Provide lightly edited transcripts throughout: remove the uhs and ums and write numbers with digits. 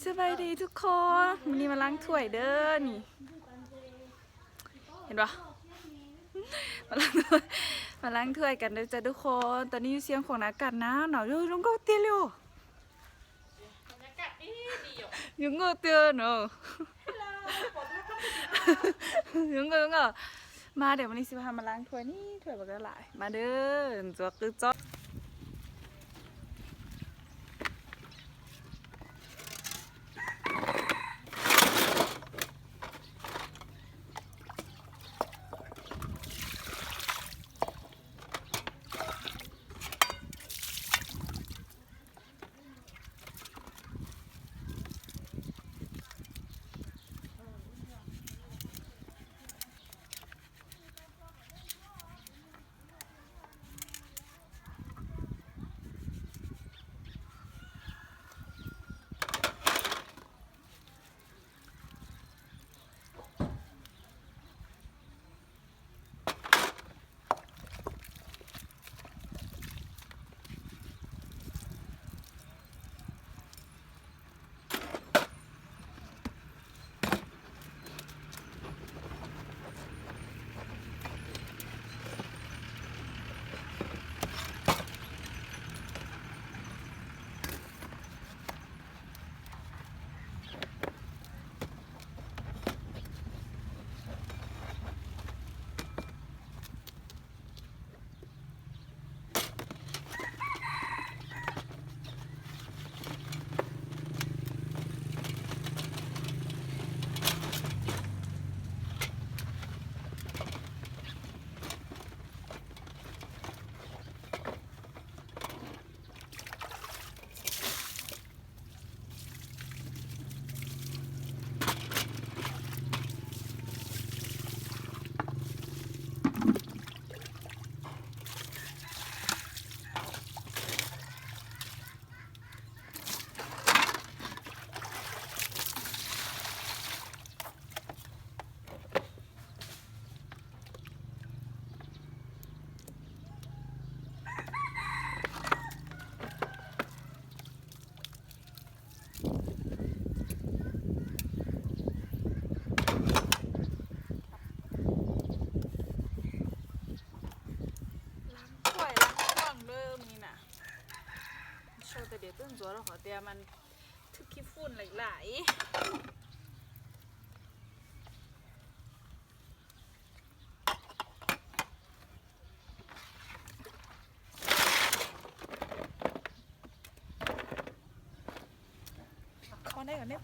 สบายดีทุกคนวันนี้มาล้างถ้วยเด้อนี่เห็นปะมาล้างถ้วยกันเด้อจ้ะทุกคนตอนนี้อยู่เสียงของอากาศนะหนาวอยู่ลงก็เตี้ยเลยยังก็เตี้ยเนาะยังก็มาเดี๋ยววันนี้สิพามาล้างถ้วยนี่ถ้วยบักละหลายมาเด้อจวกคือจ๊อกแต่เดี๋ยวต้นตัวเราขอเตรียมมันทึกขี้ฝุ่นหลายๆเข้าได้ก่อนเนี่ย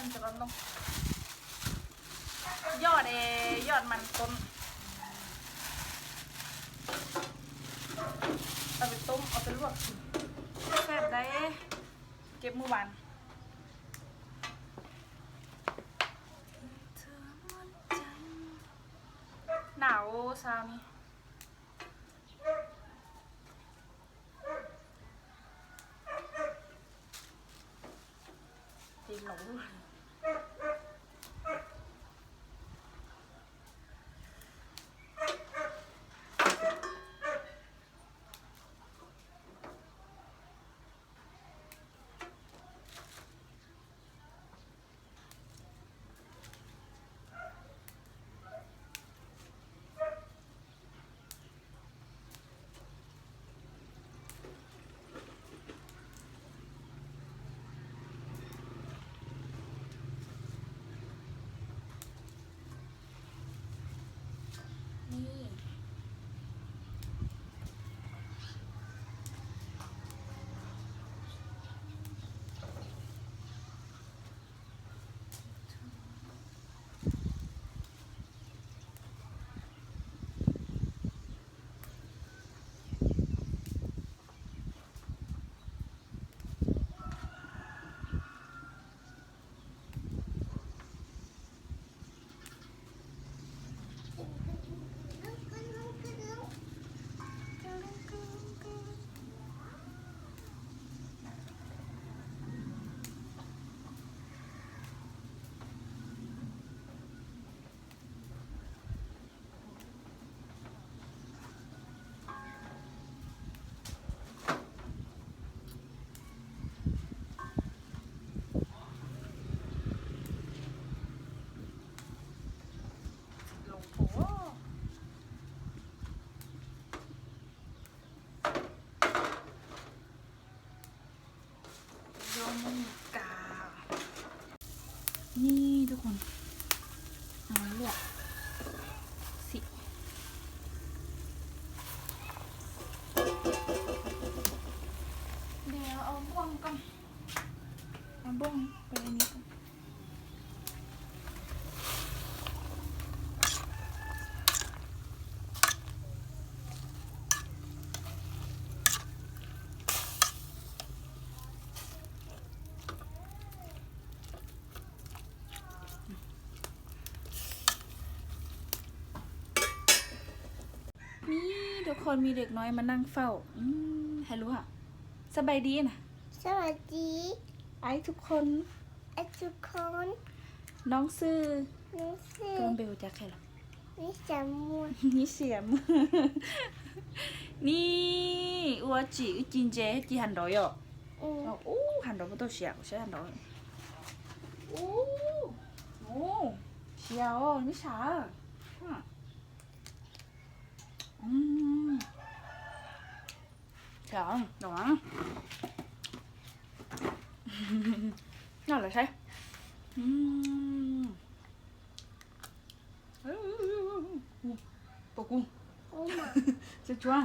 มันจะลดลงยอดยอดมันต้นเอาไปต้มเอาไปลวกกินแซ่บได้เก็บมือวานหนาวซามีตีหลงนี่ลงโผยมกานี่ทุกคนเอามาลวกสิเดี๋ยวเอาบ้วงก่อนเอาบ้วงไปในนี้ก่อนนี่ทุกคนมีเด็กน้อยมานั่งเฝ้าให้รู้อ่ะสบายดีนะ สวัสดี ไอ้ทุกคน ทุกคน น้องซื้อ นี่คือ เกินเบลจากใครหรอ นี่จมูก นี่เสียม นี่อัวจีจินเจจีหันดอยอ่ะโอ้หันดอยไม่ต้องเสียใช่หันดอยโอ้โอ้เสียวนี่ช้าเสียวหนอนน่าเลยใช่ปกุ้ง โอ้มา จะจ้วง